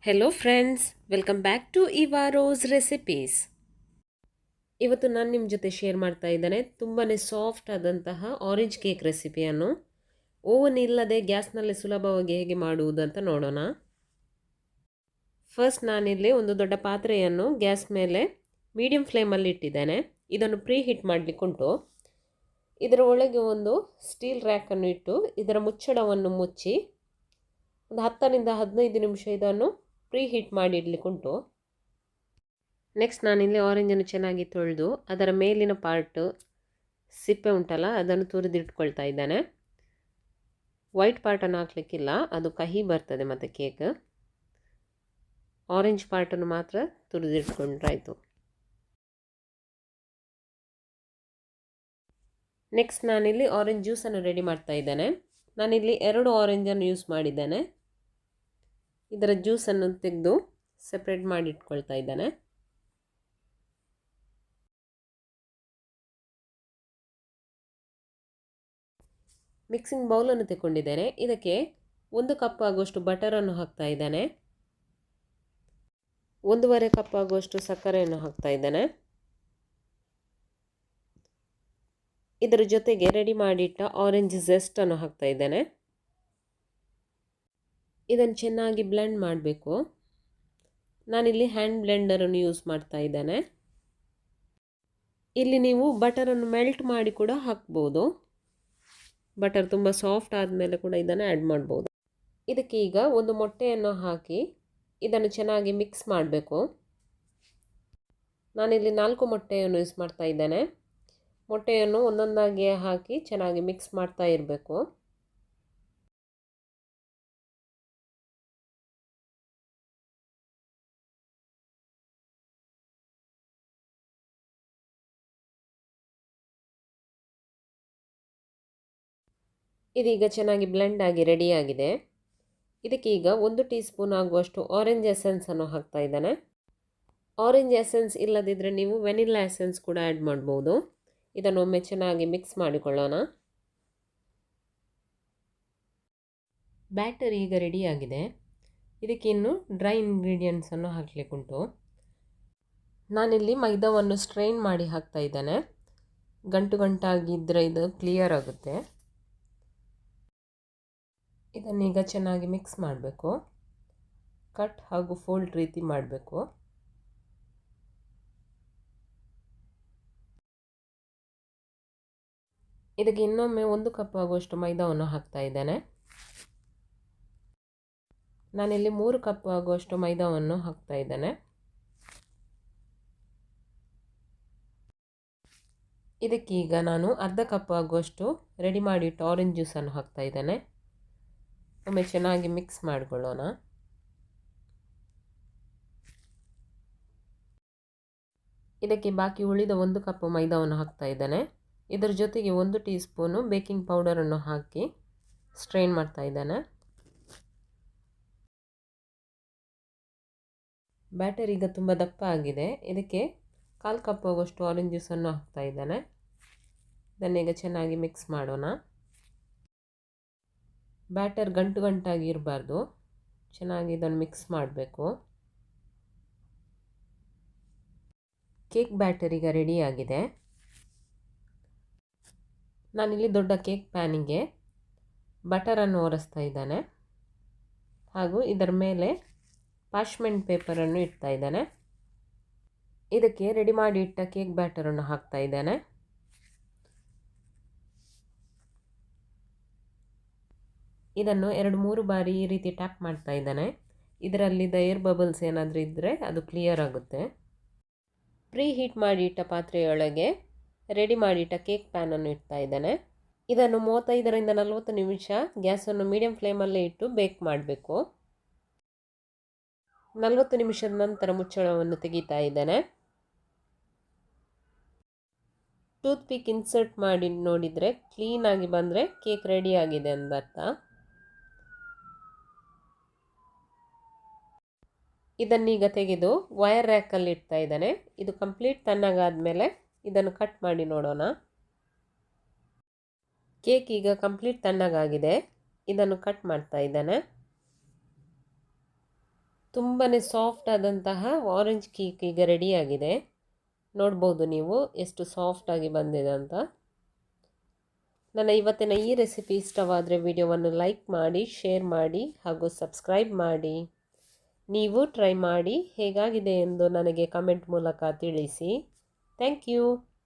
Hello friends, welcome back to ಇವಾರೋಸ್ recipes. ಇವತ್ತು ನಾನು ನಿಮ್ಮ ಜೊತೆ ಶೇರ್ ಮಾಡ್ತಾ ಇದ್ದೇನೆ ತುಂಬಾ ಸಾಫ್ಟ್ ಆದಂತಹ ಆರೆಂಜ್ ಕೇಕ್ ರೆಸಿಪಿಯನ್ನು. ಓವನ್ ಇಲ್ಲದೆ ಗ್ಯಾಸ್ನಲ್ಲಿ ಸುಲಭವಾಗಿ ಹೇಗೆ ಮಾಡುವುದು ಅಂತ ನೋಡೋಣ. ಫಸ್ಟ್ ನಾನಿಲ್ಲಿ ಒಂದು ದೊಡ್ಡ ಪಾತ್ರೆಯನ್ನು ಗ್ಯಾಸ್ ಮೇಲೆ ಮೀಡಿಯಂ ಫ್ಲೇಮಲ್ಲಿ ಇಟ್ಟಿದ್ದೇನೆ. ಇದನ್ನು ಪ್ರೀ ಹೀಟ್ ಮಾಡಲಿಕ್ಕುಂಟು. ಇದರ ಒಳಗೆ ಒಂದು ಸ್ಟೀಲ್ ರ್ಯಾಕನ್ನು ಇಟ್ಟು ಇದರ ಮುಚ್ಚಳವನ್ನು ಮುಚ್ಚಿ ಒಂದು 10ರಿಂದ 15 ನಿಮಿಷ ಇದನ್ನು ಪ್ರೀ ಹೀಟ್ ಮಾಡಿ ಇಡಲಿಕ್ಕುಂಟು. ನೆಕ್ಸ್ಟ್ ನಾನಿಲ್ಲಿ ಆರೆಂಜನ್ನು ಚೆನ್ನಾಗಿ ತೊಳೆದು ಅದರ ಮೇಲಿನ ಪಾರ್ಟು ಸಿಪ್ಪೆ ಉಂಟಲ್ಲ ಅದನ್ನು ತುರಿದಿಟ್ಕೊಳ್ತಾ ಇದ್ದಾನೆ. ವೈಟ್ ಪಾರ್ಟನ್ನು ಹಾಕಲಿಕ್ಕಿಲ್ಲ, ಅದು ಕಹಿ ಬರ್ತದೆ ಮತ್ತು ಕೇಕ್. ಆರೆಂಜ್ ಪಾರ್ಟನ್ನು ಮಾತ್ರ ತುರಿದಿಟ್ಕೊಂಡ್ರಾಯ್ತು. ನೆಕ್ಸ್ಟ್ ನಾನಿಲ್ಲಿ ಆರೆಂಜ್ ಜ್ಯೂಸನ್ನು ರೆಡಿ ಮಾಡ್ತಾ ಇದ್ದೇನೆ. ನಾನಿಲ್ಲಿ 2 ಆರೆಂಜನ್ನು ಯೂಸ್ ಮಾಡಿದ್ದೇನೆ. ಇದರ ಜ್ಯೂಸನ್ನು ತೆಗೆದು ಸೆಪ್ರೇಟ್ ಮಾಡಿ ಇಟ್ಕೊಳ್ತಾ ಇದ್ದಾನೆ. ಮಿಕ್ಸಿಂಗ್ ಬೌಲನ್ನು ತಗೊಂಡಿದ್ದೇನೆ. ಇದಕ್ಕೆ 1 ಕಪ್ ಆಗುವಷ್ಟು ಬಟರನ್ನು ಹಾಕ್ತಾ ಇದ್ದಾನೆ. 1.5 ಕಪ್ ಆಗುವಷ್ಟು ಸಕ್ಕರೆಯನ್ನು ಹಾಕ್ತಾ ಇದ್ದಾನೆ. ಇದರ ಜೊತೆಗೆ ರೆಡಿ ಮಾಡಿಟ್ಟ ಆರೆಂಜ್ ಜೆಸ್ಟನ್ನು ಹಾಕ್ತಾ ಇದ್ದಾನೆ. ಇದನ್ನು ಚೆನ್ನಾಗಿ ಬ್ಲೆಂಡ್ ಮಾಡಬೇಕು. ನಾನಿಲ್ಲಿ ಹ್ಯಾಂಡ್ ಬ್ಲೆಂಡರನ್ನು ಯೂಸ್ ಮಾಡ್ತಾ ಇದ್ದೇನೆ. ಇಲ್ಲಿ ನೀವು ಬಟರನ್ನು ಮೆಲ್ಟ್ ಮಾಡಿ ಕೂಡ ಹಾಕ್ಬೋದು. ಬಟರ್ ತುಂಬ ಸಾಫ್ಟ್ ಆದಮೇಲೆ ಕೂಡ ಇದನ್ನು ಆ್ಯಡ್ ಮಾಡ್ಬೋದು. ಇದಕ್ಕೆ ಈಗ ಒಂದು ಮೊಟ್ಟೆಯನ್ನು ಹಾಕಿ ಇದನ್ನು ಚೆನ್ನಾಗಿ ಮಿಕ್ಸ್ ಮಾಡಬೇಕು. ನಾನಿಲ್ಲಿ 4 ಮೊಟ್ಟೆಯನ್ನು ಯೂಸ್ ಮಾಡ್ತಾ ಇದ್ದೇನೆ. ಮೊಟ್ಟೆಯನ್ನು ಒಂದೊಂದಾಗಿ ಹಾಕಿ ಚೆನ್ನಾಗಿ ಮಿಕ್ಸ್ ಮಾಡ್ತಾ ಇರಬೇಕು. ಇದೀಗ ಚೆನ್ನಾಗಿ ಬ್ಲೆಂಡ್ ಆಗಿ ರೆಡಿಯಾಗಿದೆ. ಇದಕ್ಕೆ ಈಗ 1 ಟೀ ಸ್ಪೂನ್ ಆಗುವಷ್ಟು ಆರೆಂಜ್ ಎಸೆನ್ಸನ್ನು ಹಾಕ್ತಾ ಇದ್ದಾನೆ. ಆರೆಂಜ್ ಎಸೆನ್ಸ್ ಇಲ್ಲದಿದ್ದರೆ ನೀವು ವೆನಿಲ್ಲಾ ಎಸೆನ್ಸ್ ಕೂಡ ಆ್ಯಡ್ ಮಾಡ್ಬೋದು. ಇದನ್ನು ಒಮ್ಮೆ ಚೆನ್ನಾಗಿ ಮಿಕ್ಸ್ ಮಾಡಿಕೊಳ್ಳೋಣ. ಬ್ಯಾಟರ್ ಈಗ ರೆಡಿಯಾಗಿದೆ. ಇದಕ್ಕೆ ಇನ್ನು ಡ್ರೈ ಇಂಗ್ರೀಡಿಯೆಂಟ್ಸನ್ನು ಹಾಕಲಿಕ್ಕುಂಟು. ನಾನಿಲ್ಲಿ ಮೈದಾವನ್ನು ಸ್ಟ್ರೈನ್ ಮಾಡಿ ಹಾಕ್ತಾ ಇದ್ದೇನೆ. ಗಂಟು ಗಂಟಾಗಿದ್ದರೆ ಇದು ಕ್ಲಿಯರ್ ಆಗುತ್ತೆ. ಇದನ್ನೀಗ ಚೆನ್ನಾಗಿ ಮಿಕ್ಸ್ ಮಾಡಬೇಕು. ಕಟ್ ಹಾಗೂ ಫೋಲ್ಡ್ ರೀತಿ ಮಾಡಬೇಕು. ಇದಕ್ಕೆ ಇನ್ನೊಮ್ಮೆ 1 ಕಪ್ ಆಗುವಷ್ಟು ಮೈದಾವನ್ನು ಹಾಕ್ತಾ ಇದ್ದೇನೆ. ನಾನಿಲ್ಲಿ 3 ಕಪ್ ಆಗುವಷ್ಟು ಮೈದಾವನ್ನು ಹಾಕ್ತಾ ಇದ್ದೇನೆ. ಇದಕ್ಕೆ ಈಗ ನಾನು ಅರ್ಧ ಕಪ್ ಆಗುವಷ್ಟು ರೆಡಿ ಮಾಡಿಟ್ಟು ಆರೆಂಜ್ ಜ್ಯೂಸನ್ನು ಹಾಕ್ತಾ ಇದ್ದೇನೆ. ಒಮ್ಮೆ ಚೆನ್ನಾಗಿ ಮಿಕ್ಸ್ ಮಾಡಿಕೊಳ್ಳೋಣ. ಇದಕ್ಕೆ ಬಾಕಿ ಉಳಿದ 1 ಕಪ್ ಮೈದಾವನ್ನು ಹಾಕ್ತಾ ಇದ್ದೇನೆ. ಇದರ ಜೊತೆಗೆ 1 ಟೀ ಸ್ಪೂನು ಬೇಕಿಂಗ್ ಪೌಡರನ್ನು ಹಾಕಿ ಸ್ಟ್ರೈನ್ ಮಾಡ್ತಾ ಇದ್ದೇನೆ. ಬ್ಯಾಟರ್ ಈಗ ತುಂಬ ದಪ್ಪ ಆಗಿದೆ. ಇದಕ್ಕೆ 1/4 ಕಪ್ ಆಗುವಷ್ಟು ಆರೆಂಜ್ ಜ್ಯೂಸನ್ನು ಹಾಕ್ತಾ ಇದ್ದೇನೆ. ಇದನ್ನೀಗ ಚೆನ್ನಾಗಿ ಮಿಕ್ಸ್ ಮಾಡೋಣ. ಬ್ಯಾಟರ್ ಗಂಟು ಗಂಟಾಗಿ ಇರಬಾರ್ದು. ಚೆನ್ನಾಗಿ ಇದನ್ನು ಮಿಕ್ಸ್ ಮಾಡಬೇಕು. ಕೇಕ್ ಬ್ಯಾಟರ್ ಈಗ ರೆಡಿಯಾಗಿದೆ. ನಾನಿಲ್ಲಿ ದೊಡ್ಡ ಕೇಕ್ ಪ್ಯಾನಿಗೆ ಬಟರನ್ನು ಒರೆಸ್ತಾ ಇದ್ದಾನೆ ಹಾಗೂ ಇದರ ಮೇಲೆ ಪಾರ್ಚ್ಮೆಂಟ್ ಪೇಪರನ್ನು ಇಡ್ತಾ ಇದ್ದಾನೆ. ಇದಕ್ಕೆ ರೆಡಿ ಮಾಡಿ ಇಟ್ಟ ಕೇಕ್ ಬ್ಯಾಟರನ್ನು ಹಾಕ್ತಾ ಇದ್ದಾನೆ. ಇದನ್ನು 2-3 ಬಾರಿ ಈ ರೀತಿ ಟ್ಯಾಪ್ ಮಾಡ್ತಾ ಇದ್ದಾನೆ. ಇದರಲ್ಲಿದ್ದ ಏರ್ ಬಬಲ್ಸ್ ಏನಾದರೂ ಇದ್ದರೆ ಅದು ಕ್ಲಿಯರ್ ಆಗುತ್ತೆ. ಪ್ರೀ ಹೀಟ್ ಮಾಡಿ ಇಟ್ಟ ಪಾತ್ರೆಯೊಳಗೆ ರೆಡಿ ಮಾಡಿಟ್ಟ ಕೇಕ್ ಪ್ಯಾನನ್ನು ಇಡ್ತಾ ಇದ್ದಾನೆ. ಇದನ್ನು 35ರಿಂದ 40 ನಿಮಿಷ ಗ್ಯಾಸನ್ನು ಮೀಡಿಯಂ ಫ್ಲೇಮಲ್ಲೇ ಇಟ್ಟು ಬೇಕ್ ಮಾಡಬೇಕು. 40 ನಿಮಿಷದ ನಂತರ ಮುಚ್ಚಳವನ್ನು ತೆಗಿತಾ ಇದ್ದಾನೆ. ಟೂತ್ ಪಿಕ್ ಇನ್ಸರ್ಟ್ ಮಾಡಿ ನೋಡಿದರೆ ಕ್ಲೀನಾಗಿ ಬಂದರೆ ಕೇಕ್ ರೆಡಿಯಾಗಿದೆ ಅಂದರ್ಥ. ಇದನ್ನೀಗ ತೆಗೆದು ವೈರ್ ರ್ಯಾಕಲ್ಲಿ ಇಡ್ತಾ ಇದ್ದಾನೆ. ಇದು ಕಂಪ್ಲೀಟ್ ತಣ್ಣಗಾದ್ಮೇಲೆ ಇದನ್ನು ಕಟ್ ಮಾಡಿ ನೋಡೋಣ. ಕೇಕ್ ಈಗ ಕಂಪ್ಲೀಟ್ ತಣ್ಣಗಾಗಿದೆ. ಇದನ್ನು ಕಟ್ ಮಾಡ್ತಾ ಇದ್ದಾನೆ. ತುಂಬಾ ಸಾಫ್ಟ್ ಆದಂತಹ ಆರೆಂಜ್ ಕೇಕ್ ಈಗ ರೆಡಿಯಾಗಿದೆ. ನೋಡ್ಬೋದು ನೀವು ಎಷ್ಟು ಸಾಫ್ಟಾಗಿ ಬಂದಿದೆ ಅಂತ. ನನ್ನ ಇವತ್ತಿನ ಈ ರೆಸಿಪಿ ಇಷ್ಟವಾದರೆ ವಿಡಿಯೋವನ್ನು ಲೈಕ್ ಮಾಡಿ, ಶೇರ್ ಮಾಡಿ ಹಾಗೂ ಸಬ್ಸ್ಕ್ರೈಬ್ ಮಾಡಿ. ನೀವು ಟ್ರೈ ಮಾಡಿ ಹೇಗಾಗಿದೆ ಎಂದು ನನಗೆ ಕಮೆಂಟ್ ಮೂಲಕ ತಿಳಿಸಿ. Thank you.